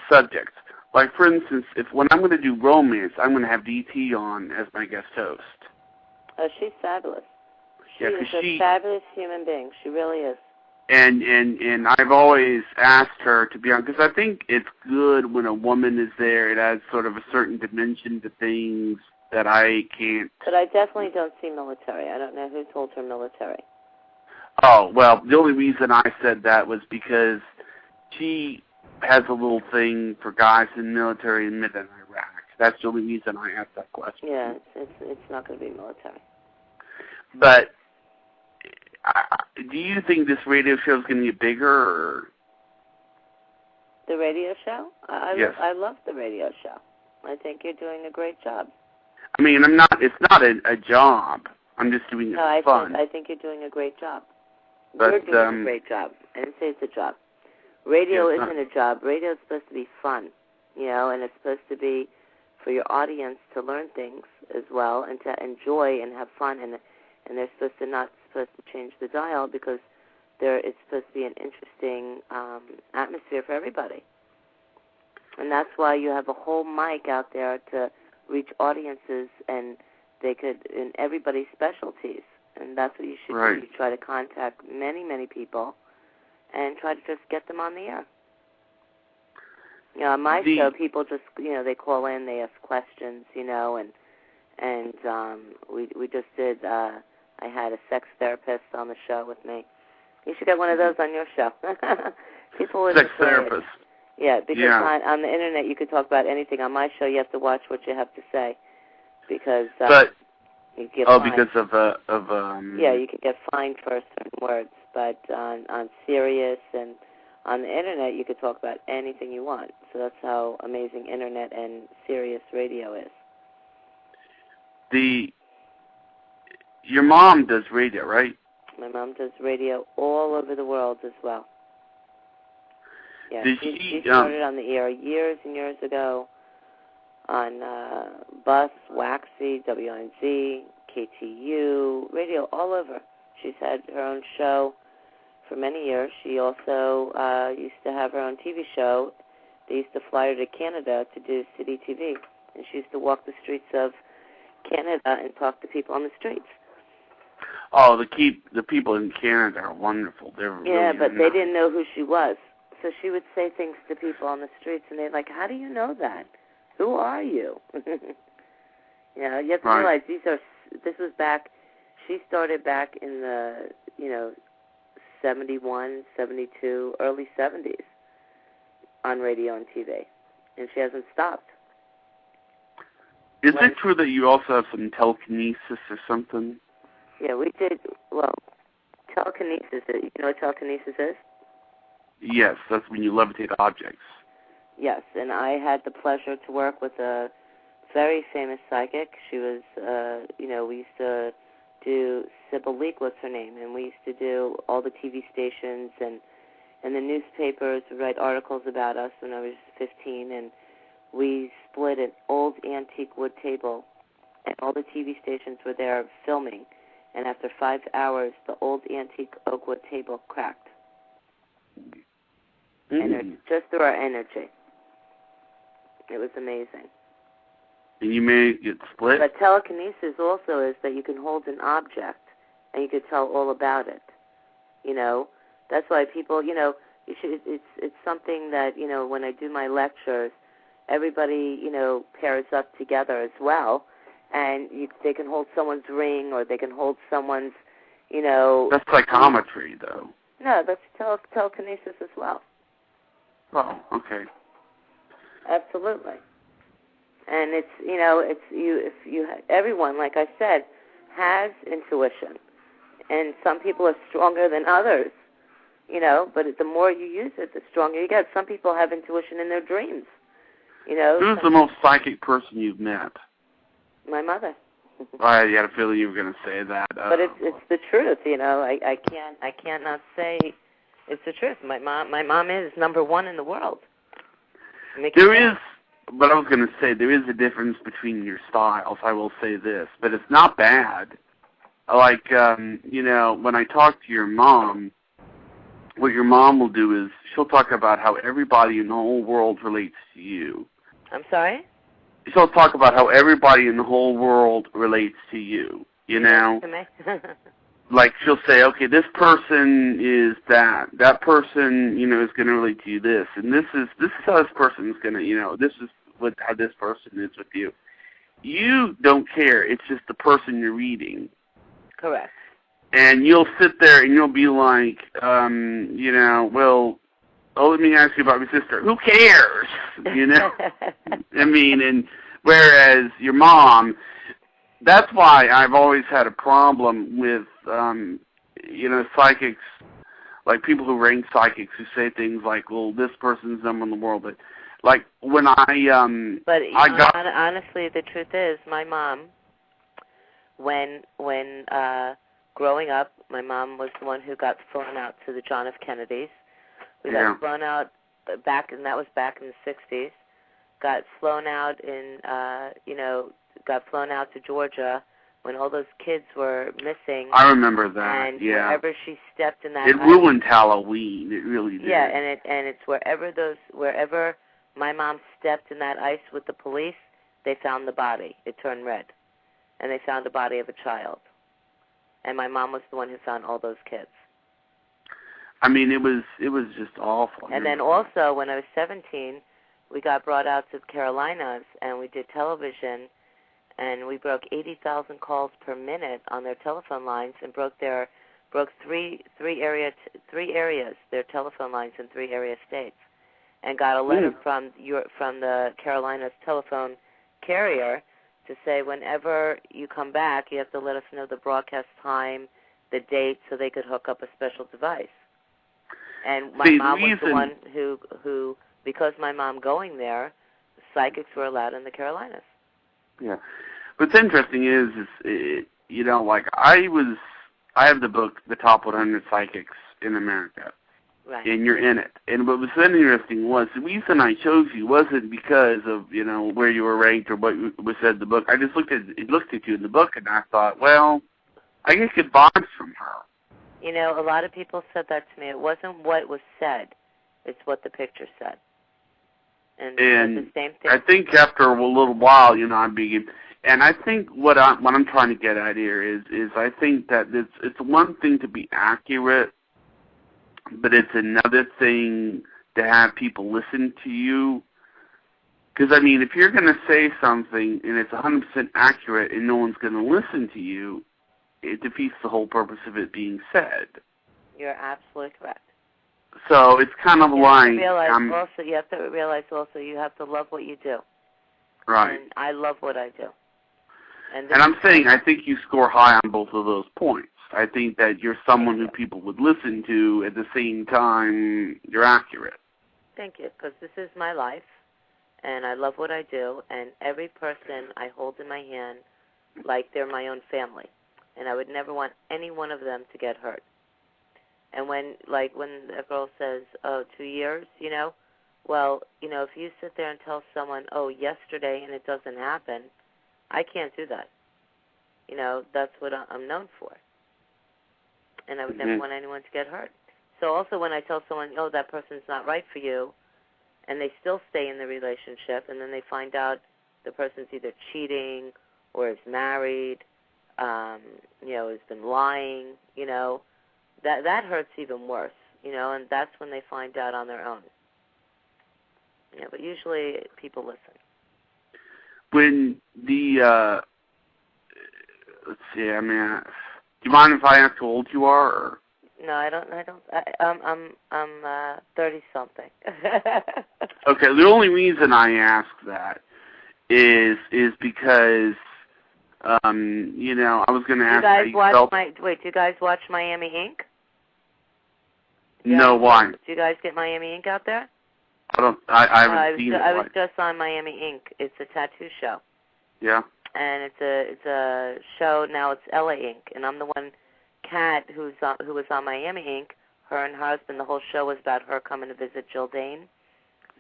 subjects. Like for instance, when I'm going to do romance, I'm going to have DT on as my guest host. Oh, she's fabulous. She is a fabulous human being. She really is. And I've always asked her to be on, because I think it's good when a woman is there. It adds sort of a certain dimension to things that I can't. But I definitely don't see military. I don't know who told her military. Oh, well, the only reason I said that was because she has a little thing for guys in the military in Midland, Iraq. That's the only reason I asked that question. Yeah, it's not going to be military. But do you think this radio show is going to get bigger? Or? The radio show? Yes. I love the radio show. I think you're doing a great job. I mean, it's not a job. I'm just doing it for fun. I think you're doing a great job. But, you're doing a great job. I didn't say it's a job. Radio isn't a job. Radio is supposed to be fun, and it's supposed to be for your audience to learn things as well and to enjoy and have fun. And they're not supposed to change the dial because it's supposed to be an interesting atmosphere for everybody. And that's why you have a whole mic out there to reach audiences, and they could in everybody's specialties. And that's what you should do. You try to contact many, many people and try to just get them on the air. On my show, people just, they call in, they ask questions, and we just did, I had a sex therapist on the show with me. You should get one of those on your show. People would sex therapist. Yeah, because on the Internet you could talk about anything. On my show, you have to watch what you have to say because you get fined. Because of yeah, you could get fined for certain words. But on Sirius and on the Internet, you could talk about anything you want. So that's how amazing Internet and Sirius radio is. Your mom does radio, right? My mom does radio all over the world as well. Yeah, she started on the air years and years ago on Bus, Waxy, WNZ, KTU, radio all over. She's had her own show for many years. She also used to have her own TV show. They used to fly her to Canada to do city TV, and she used to walk the streets of Canada and talk to people on the streets. Oh, the people in Canada are wonderful. They're really but they didn't know who she was. So she would say things to people on the streets, and they're like, how do you know that? Who are you? You have to realize this was back, she started back in the, 71, 72, early 70s on radio and TV, and she hasn't stopped. Is it true that you also have some telekinesis or something? Yeah, we did, telekinesis, you know what telekinesis is? Yes, that's when you levitate objects. Yes, and I had the pleasure to work with a very famous psychic. She was, we used to do, Sybil Leek was her name, and we used to do all the TV stations and the newspapers would write articles about us when I was 15, and we split an old antique wood table, and all the TV stations were there filming, and after 5 hours, the old antique oak wood table cracked. And just through our energy. It was amazing. And you made it split? But telekinesis also is that you can hold an object and you can tell all about it. That's why people, it's something that, when I do my lectures, everybody, pairs up together as well. And they can hold someone's ring or they can hold someone's, That's psychometry, though. No, that's telekinesis as well. Oh, okay. Absolutely. And everyone, like I said, has intuition. And some people are stronger than others, but the more you use it, the stronger you get. Some people have intuition in their dreams, Who's the most psychic person you've met? My mother. I had a feeling you were going to say that. But it's the truth, I can't not say it's the truth. My mom is number one in the world. But I was going to say, there is a difference between your styles, I will say this, but it's not bad. Like, when I talk to your mom, what your mom will do is she'll talk about how everybody in the whole world relates to you. I'm sorry? She'll talk about how everybody in the whole world relates to you, To me? Like, she'll say, okay, this person is that. That person, is going to relate to you this. And this is how this person is going to, this is how this person is with you. You don't care. It's just the person you're reading. Correct. And you'll sit there and you'll be like, let me ask you about my sister. Who cares? I mean, Whereas your mom, that's why I've always had a problem with, psychics, like people who rank psychics who say things like, well, this person's number in the world. But like when honestly, the truth is, my mom, when growing up, my mom was the one who got flown out to the John F. Kennedys. We got flown out and that was back in the 60s. Got flown out got flown out to Georgia when all those kids were missing. I remember that. And wherever she stepped in that, it ruined Halloween. It really did. Yeah, and it's wherever my mom stepped in that ice with the police, they found the body. It turned red, and they found the body of a child. And my mom was the one who found all those kids. I mean, it was just awful. And then also, when I was 17, we got brought out to the Carolinas, and we did television, and we broke 80,000 calls per minute on their telephone lines, and broke three areas, their telephone lines in 3 area states, and got a letter from the Carolinas telephone carrier to say, whenever you come back, you have to let us know the broadcast time, the date, so they could hook up a special device. And my mom was the one who, because my mom going there, psychics were allowed in the Carolinas. Yeah. What's interesting is like I have the book, The Top 100 Psychics in America. Right. And you're in it. And what was interesting was the reason I chose you wasn't because of, where you were ranked or what was said in the book. I just looked at you in the book and I thought, well, I get good vibes from her. A lot of people said that to me. It wasn't what was said. It's what the picture said. And the same thing. I think after a little while, I began, and I think what I'm trying to get at here is I think that it's one thing to be accurate, but it's another thing to have people listen to you. Because, if you're going to say something and it's 100% accurate and no one's going to listen to you, it defeats the whole purpose of it being said. You're absolutely correct. So it's kind of like... You have to realize also you have to love what you do. Right. And I love what I do. And I'm saying I think you score high on both of those points. I think that you're someone who people would listen to. At the same time, you're accurate. Thank you, because this is my life, and I love what I do, and every person I hold in my hand like they're my own family, and I would never want any one of them to get hurt. And when a girl says, 2 years, well, if you sit there and tell someone, yesterday, and it doesn't happen, I can't do that. That's what I'm known for. And I would never want anyone to get hurt. So also when I tell someone, that person's not right for you, and they still stay in the relationship, and then they find out the person's either cheating or is married, has been lying, that hurts even worse, and that's when they find out on their own. But usually people listen. When let's see, do you mind if I ask how old you are? Or? No, I don't. I'm 30-something. Okay, the only reason I ask that is because, I was going to ask how you felt. Do you guys watch Miami Ink? No, why? Do you guys get Miami Ink out there? I haven't seen it. I was just on Miami Ink. It's a tattoo show. Yeah. And it's a show now. It's LA Ink, and I'm the one. Kat, who was on Miami Ink. Her and her husband. The whole show was about her coming to visit Jill Dane.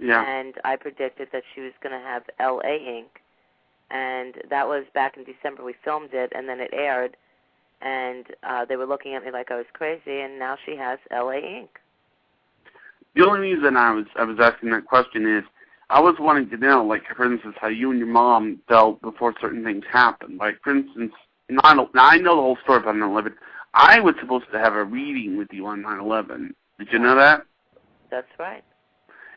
Yeah. And I predicted that she was going to have LA Ink, and that was back in December. We filmed it, and then it aired, and they were looking at me like I was crazy. And now she has LA Ink. The only reason I was asking that question is I was wanting to know, like, for instance, how you and your mom felt before certain things happened. Like, for instance, I know the whole story about 9/11. I was supposed to have a reading with you on 9/11. Did you know that? That's right.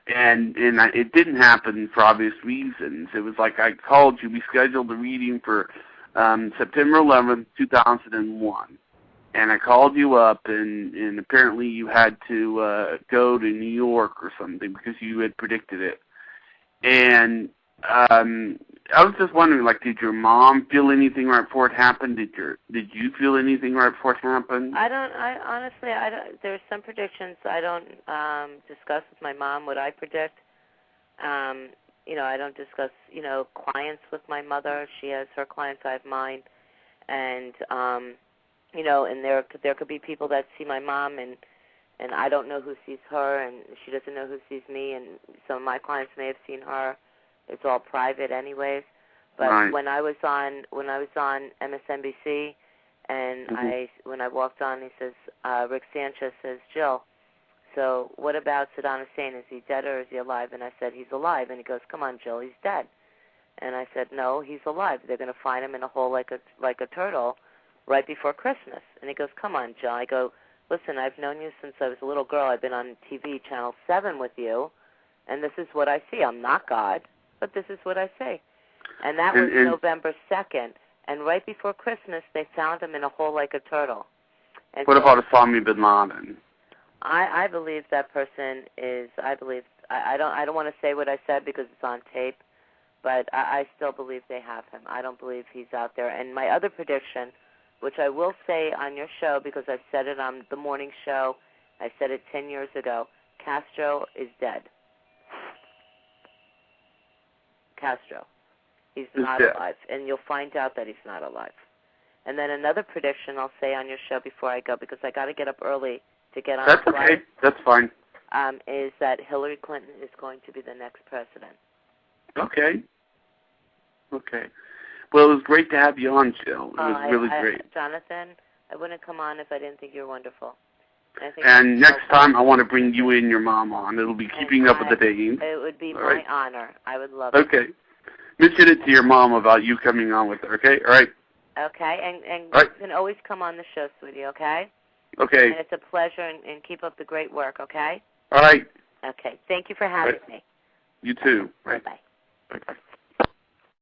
And it didn't happen for obvious reasons. It was like I called you. We scheduled a reading for September 11th, 2001. And I called you up, and apparently you had to go to New York or something because you had predicted it. And I was just wondering, like, did your mom feel anything right before it happened? Did you feel anything right before it happened? I honestly, I don't. There's some predictions I don't discuss with my mom. What I predict, I don't discuss, clients with my mother. She has her clients, I have mine, and and there could be people that see my mom and I don't know who sees her, and she doesn't know who sees me, and some of my clients may have seen her. It's all private, anyways. But right. when I was on MSNBC, and when I walked on, he says, Rick Sanchez says, Jill, so what about Saddam Hussein? Is he dead or is he alive? And I said, he's alive. And he goes, come on, Jill, he's dead. And I said, no, he's alive. They're going to find him in a hole like a turtle right before Christmas. And he goes, come on, Jill. I go, listen, I've known you since I was a little girl. I've been on TV, Channel 7 with you, and this is what I see. I'm not God, but this is what I see. And that was November 2nd. And right before Christmas, they found him in a hole like a turtle. And what about Osama bin Laden? I believe that person is, I don't want to say what I said because it's on tape, but I still believe they have him. I don't believe he's out there. And my other prediction, which I will say on your show because I said it on the morning show, I said it 10 years ago, Castro is dead. Castro. He's not alive, and you'll find out that he's not alive. And then another prediction I'll say on your show before I go, because I got to get up early to get on. That's okay. That's fine. Is that Hillary Clinton is going to be the next president. Okay. Well, it was great to have you on, Jill. It was really great. Jonathan, I wouldn't come on if I didn't think you were wonderful. And next time I want to bring you and your mom on. It'll be keeping up with the days. It would be my honor. I would love it. Okay. Mention it to your mom about you coming on with her, okay? All right. Okay, and you can always come on the show, sweetie, okay? Okay. And it's a pleasure, and keep up the great work, okay? All right. Okay. Thank you for having me. You too. Right. Bye-bye.